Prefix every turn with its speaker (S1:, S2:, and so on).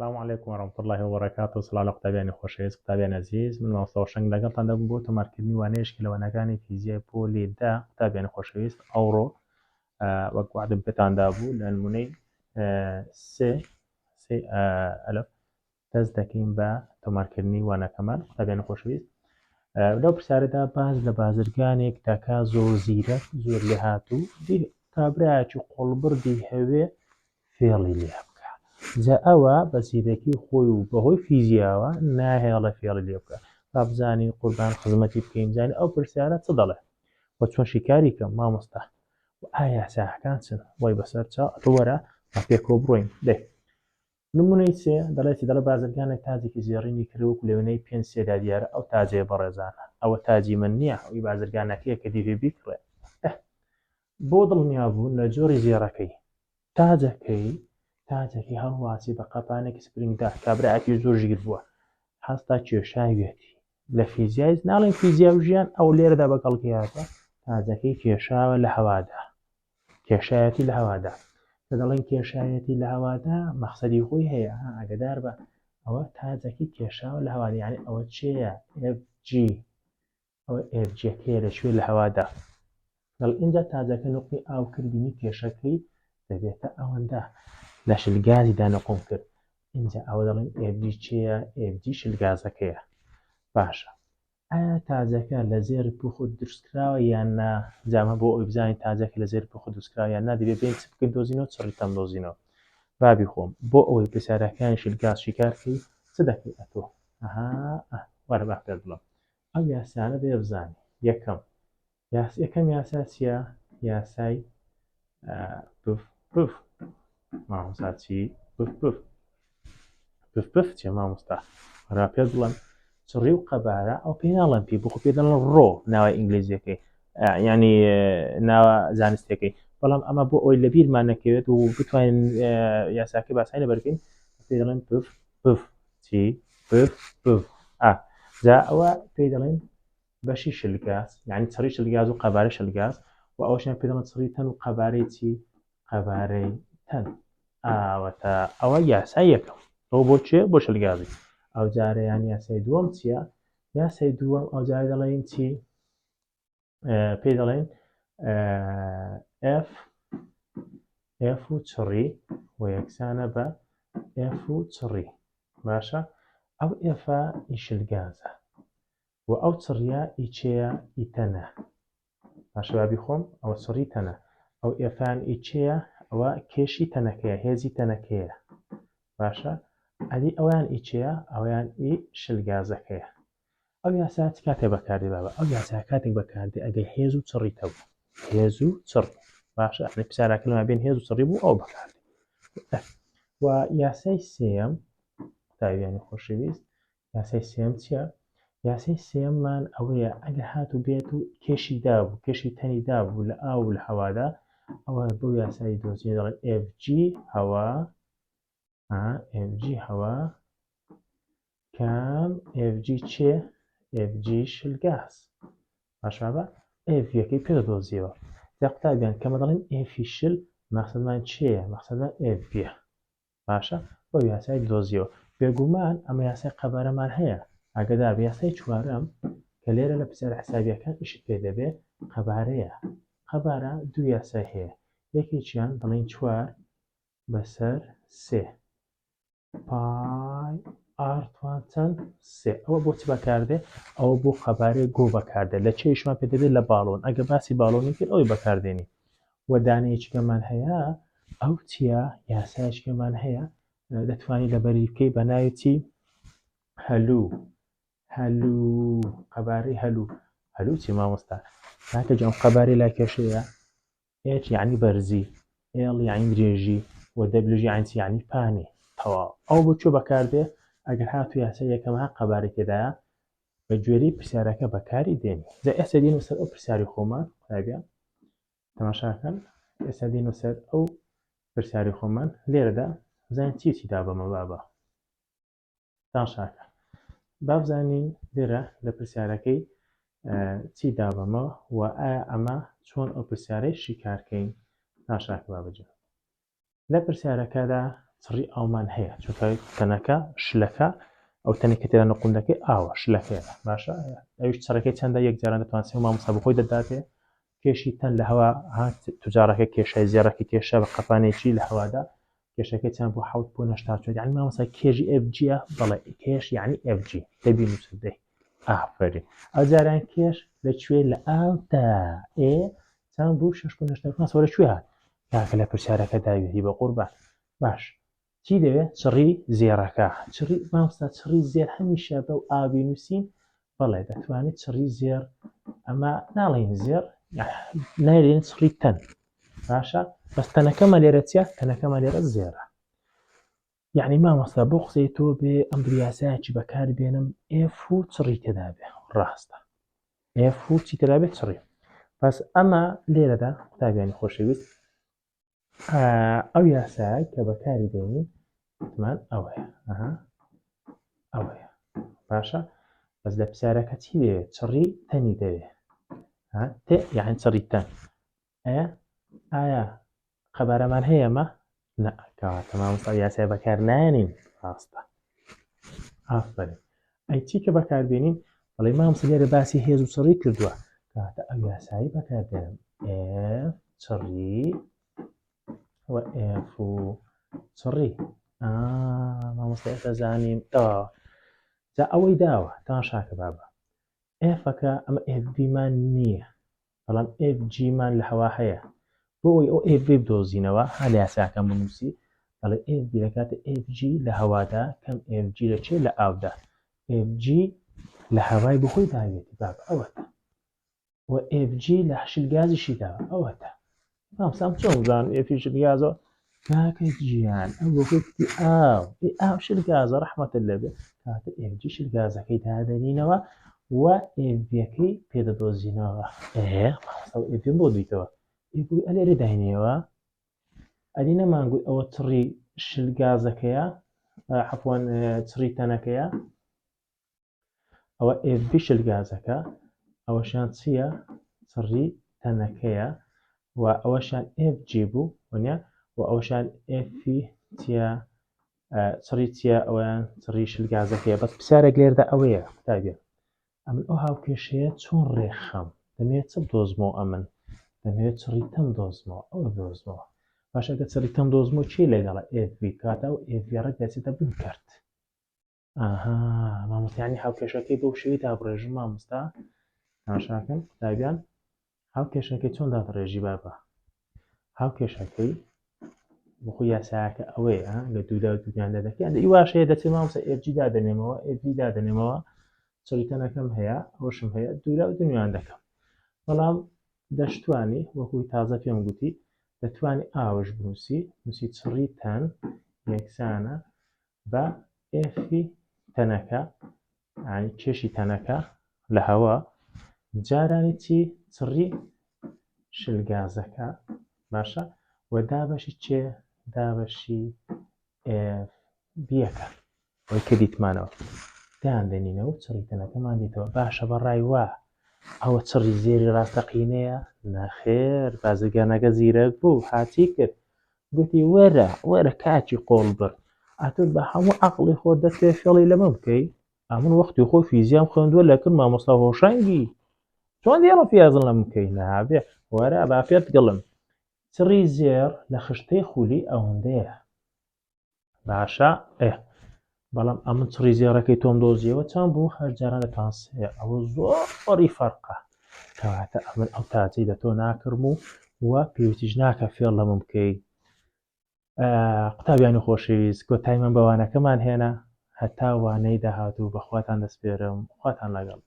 S1: السلام عليكم ورحمة الله وبركاته. سڵاو قوتابیانی خۆشەویست، قوتابیان عزیز، من مامۆستا هۆشنگ لەگەڵتان دەبم بۆ تۆمارکردنی وانەیەکی لەوانەکانی فیزیای پۆلی 10. قوتابیانی خۆشەویست، ئەوڕۆ وەک وعدم پێتاندا بوو لە نمونەی سێ ئەلەف دەست دەکەین بە تۆمارکردنی وانەکەمان. قوتابیانی خۆشەویست، لەو پرسیارەدا باز لە بازرگانێک دەکا زۆر زیرەک، زۆر لێهاتوو، کابرایەکی قوڵبردی هەوێ فێڵی لێ بکە. جا ئەوە بە زیرەکی خۆی و بەهۆی فیزیاوە ناهێڵە فێڵی لێ بکە. با بزانین قوربان خزمەتی بکەین، بزانین ئەو پرسیارە چ دەڵێ وە چۆن شیکاری کەم مامۆستا ئایا یاساکان چن وای بەسەر چا وەرە با پێکەوە بڕۆین. دێ نمونەی سێ دەڵێ بازرگانێک تاجێکی زێڕینی کردووەکو لەوێنەی 5 سێدا دیارە ئەو تاجەیە بەڕێزانە، ئەوە تاجی من نییە، ئەوی بازرگانەکەیە کە دیڤێ بیکڕێ. بۆ دڵنیا بوون لە جۆری زێڕەکەی تاجەکەی هەڵواسی بە قەپانێکی سپرینگدا، کابراایەکی زۆر ژیر بووە، هەستا کێشاوێتی لە فیزیای ناڵێن فیزیا و ژیان، ئەو لێرەدا بەگەڵگەیاتە تاجەکەی کێشاوە لە هەوادا، کێشایەتی لە هەوادا. کە دەڵێن کێشایەتی لە هەوادا مەقسەدی خۆی هەیە، ئاگدار بە ئەوە تاجەکەی کێشاوە لە هەوادا، یعنی ئەوە چێە FG، ئەوە FGەکەیە لەکوێ لە هەوادا. دڵ اینجا تاجەکە نقطی ئاو کردبینی کێشەکەی دەبێتە ئەوەندە لە شلگازیدا نقم کرد، اینجا ئەوە دەڵێن FG چێە؟ FG شلگازەکەیە. باشە، ئایا تاجەکە لە زێر پوخۆ دروستکراوە یان نا؟ جامە بۆ ئەوی بزانین تاجەکە لە زێر پوخۆ دروستکراوە یان نا دەبێت بین چ بکەین دۆزینەوە، چڕیتەم دۆزینەوە. بابی خۆم بۆ ئەوەی پرسیارەکانی شلگاز شیکارکەی چ دەکەی ئەتۆ؟ وەرە با پێت بڵێم ئەو یاسانە بێ بزانین. یەکەم یاسا چییە؟ یاسای پف مامۆستا چی؟ پف چێ مامۆستا؟ وەرە پێت بڵێم چڕی و قەبارە ئەو پێی ناڵێن پێی، بخۆ پێ دەڵێن ڕۆ ناوای ئینگلیزیەکەی، ینی ناوە زانستیەکەی، بەڵام ئەمە بۆ ئەوی لەبیرمان نەکەوێت و بتوانین یاساکەی باسایی لەبەر بکەین پێی دەڵێن پف چی؟ پف. جا ئەوە پێی دەڵێن بەشی شلگاز، یعنی چڕی شلگاز و قەبارەی شلگاز، و ئەوەشیان پێ دەڵێن چڕی تەن و قەبارەی چی؟ قەبارەی تەن. ئاوەتە ئەوە یاسای یەکەم، ئەو بۆ چێ؟ بۆ شلگازی. ئەو جارەیان یاسای دووەم چییە؟ یاسای دووەم ئەو جارە دەڵێن چی؟ پێی دەڵێن F و چڕی و یەکسانە بە F و چڕی. باشە، ئەو ئێفە ئیشلگازە و ئەو چڕیە ئیچەیە؟ ئیتەنە. باشە بابی خۆم، ئەوە چڕی تەنە، ئەو ئێفان ئیچەیە؟ ئەوە کێشی تەنەکەیە، هێزی تەنەکەیە. باشە، ئەدی ئەویان ئیچەیە؟ ئەویان ئی شلگازەکەیە. ئەو یاسا چ کاتێک بەکاردێ بابە؟ ئەو یاسا کاتێک بەکاردێ ئەگەر هێز و چڕیتەوە، هێز و چڕ. باشە، پرسیارەکە لەما بین هێز و چڕی بوو ئەو بەکاردێ. و یاسای سێیەم قوتابیانی خۆشەویست، یاسای سێیەم چییە؟ یاسای سێیەممان ئەوەیە ئەگەر هاتوو بێت و کێشی دابوو، کێشی تەنی دابوو لە ئاو و لە هەوادا، ئەوە بۆ یاسای دۆزینە دەڵێن FG هەوا، FG هەوا کام FG چێ؟ FG شلگاز. باشە بە F یەکەی پێ دۆزیەوە. جا قوتابیان کەمە دەڵێن Fی شل مەقسەدمان چێیە؟ مەقسەدمان FB. باشە، بۆ یاسای دۆزیەوە. بێگومان ئەمە یاسای قەبارەمان هەیە، ئاگدار بە یاسای چوارەم کە لێرە لە پرسیارە حسابیەکان ئیشت پێ دەبێ قەبارەیە. قەبارە دوو یاسای هەیە، یەکێکیان دەڵێن 4 بەسەر 3 پای ئار چەند؟ 3. ئەوە بۆچی بەکاردێ؟ ئەوە بۆ قەبارەی گۆ بەکاردێ، لە چێشمان پێ دەبێت؟ لە باڵۆن. ئەگە باسی باڵۆنی کرد ئەوی بەکاردێنی. وە دانەیەکمان هەیە، ئەو چییە؟ یاسایشکەمان هەیە دەتوانی لەبەری بکەی بە ناوی چی؟ هەلوو. قەبارەی هەلوو چی مامۆستا؟ ناکە جام قەبارەی لا کێشەیە، H یعنی بەرزی، L یعنی درێژی، و W یعنی چی؟ یعنی پانی. تەواو. ئەو بۆ چۆ بەکاردێ؟ ئەگەر هاتوو یاسای یەکەمە قەبارەی تێدایە بە گوێرەی پرسیارەکە بەکاری دێنی. جا ئێستا دێنە سەر ئەو پرسیاری خۆمان، قوتابیان تەماشاکەن، ئێستا دێنە سەر ئەو پرسیاری خۆمان. لێرەدا بزانین چی دابەمە بابە تاشاکە، با بزانین لێرە لە پرسیارەکەی چی دابەمە و ئایا ئەمە چۆن ئەو پرسیارەی شیکارکەین. تاشاکە بابەجە لە پرسیارەکەدا چڕی ئاومان هەیە چونکە تەنەکە شلەکە ئەو تەنێک کە تێدا نەقوندەکەی ئاوە شلەکەیە باشە ئەویش چڕەکەی چەندە یەکجاران دەتوانێت و مامۆستا بەخۆی دەداتێ کێشی تەن لە هەوا هات توجارەکە کێشای زێڕەکە کێشە بە قەپانێکی لە هەوادا کێشەکەی چەند بۆ 7.84 یعنی مامۆستا کێژی FG-ە بەڵێ کێش یعنی FG دەبین وچدەی ئافرین ئەو جاران کێش لەکوێ لە ئاودا چەند بوو 6.85 لەکوێ هات کاکە لە پرسیارەکە داوێتی بە قوربان باش چی دەوێت چڕی زێڕەکە چڕی مامۆستا چڕی زێر هەمیشە بەو ئاوی نووسین بەڵێ دەتوانێت چڕی زێر ئەمە ناڵێن زێر نایڵێن چڕی تەن باشە بەس تەنەکەمە لێرە چیە تەنەکەمە لێرە زێرە یعنی مامۆستا بۆ قسەی تۆ بێ ئەم یاسایەکی بەکار بێنم F و چڕی تێدا بێ ڕاستە F و چی تێدا بێت چڕی پس ئەمە لێرەدا قوتابیانی خۆشەویست ئەو یاسای کە بەکاری دێنین وتمان ئەوەیە ئەوەیە باشە بەس لە پرسیارەکە چی دەوێت چڕی تەنی دەوێت تێ یعنی چڕی تەن ئایا خەبارەمان هەیە ئەمە نەکاتە مامۆستا یاسای بەکار نایێنین ڕاستە ئافرین ئەی چی کە بەکاربێنین بەڵێ مامۆستا لێرە باسی هێز و چڕی کردووە کاتە ئەو یاسایی بەکاردێنم F چڕی و F و چڕی مامۆستا ئێستا زانیم جا ئەوەی داوە تەماشاکە بابە Fەکە ئەمە FV-مان نییە بەڵام FG-مان لە هەوا هەیە بۆ ئەوی ئەو FV بدۆزینەوە هە لە یاساکەم بنووسی بەڵێ FV لە کاتە FG لە هەوادا کەم FG لەکوێ لە ئاودا FG لە هەوای بخۆی داوێتی بابە ئەوەتە و FG لە شلگازیشی داوە ئەوەتە مامۆستا چۆن بزانم FG شلگازەوە کاکە گیان ئەو بۆکەی ئاو شلگازە ڕەحمەتت لەبێ کاتە FG شلگازەکەی دادەنینەوە و FV-یەکەی پێدەدۆزینەوە مامۆستا FV بۆ دویتەوە ئێگوی ئەلێرە داینەوە ئەدی نەمانگووی ئەوە چڕی شلگازەکەیە حەفوان چڕی تەنەکەیە ئەوە FV شلگازەکە ئەوەشیان چییە چڕی تەنەکەیە و ئەوەشان FG بوو وانە و ئەوشان F چیە چڕی چیە ئەویان چڕی شلگازەکەیە بەس پرسیارێک لێرەدا ئەوەیە قوتابیان ئەمن ئەو هاوکێشەیە چۆن ڕێکخەم دەمەوێت چ بدۆزمەوە ئەمن دەمەوێت چڕی تەم دۆزمەوە ئەوە دۆزمەوە باش ئەگە چڕی تەم دۆزمەوە چی لەگەڵە FV کاتە و FV ڕێک دەچێتە بن کرد مامۆستا یعنی هاوکێشەکەی بەو شێوەی دابڕێژم مامۆستا تەماشاکەن قوتابیان هاوکێشەکەی چۆن دادڕێژی بابە هاوکێشەکەی بخۆی یاساکە ئەوەیە لە دوودا دوودیان دەدەکەیان ئیواشەیە دەچێت مامۆستا FG دادەنێمەوە FV دادەنێمەوە چڕی تەنەکەم هەیە ئەوشم هەیە دوورا و دنیایان دەکەم بەڵام دەشتوانی وەکوی تازە پێم گوتی دەتوانی ئاوش بنووسی نووسی چڕی تەن یەکسانە بە F-ی تەنەکە یعنی کێشی تەنەکە لە هەوا جارانی چی چڕی شلگازەکە باشە و دابەشی چێ دابەشی FB-یەکە ئەوەی کە دیتمانەوە دایان دەنینەوە چڕی تەنەکەمان دیتەوە باشە بەڕای وە ئەوە چڕی زێری ڕاستەقینەیە نەخێر بازرگانەکە زیرەک بوو هاچی کرد گوتی وەرە کاچی قۆڵ بڕ ئەتر بە هەموو عەقڵی خۆت دەست پێ فێڵی لەمە بکەی ئەمن وەختی خۆ فیزیام خوێندووە لەکرد مامۆستا هۆشەنگی چۆن دیێڕە فیازڵ لەم بکەی نابێ وەرە با پێت گڵم چڕی زێر لە خشتەی خولی ئەوەندەیە باشە بەڵام ئەمن چڕی زێڕەکەی تۆم دۆزیەوە چەند بوو هەر جاران دەتوان سێ ئەوە زۆری فەرقە کەواتە ئەمن ئەو تاجەی لە تۆ ناکردم و پێویستیش ناکە فێڵ لەمە بکەی قوتابیانی خۆشەویست کۆتاییمان بەوانەکەمان هێنا هەتا وانەی داهاتوو بەخواتان دەسپێرم خواتان لەگەڵ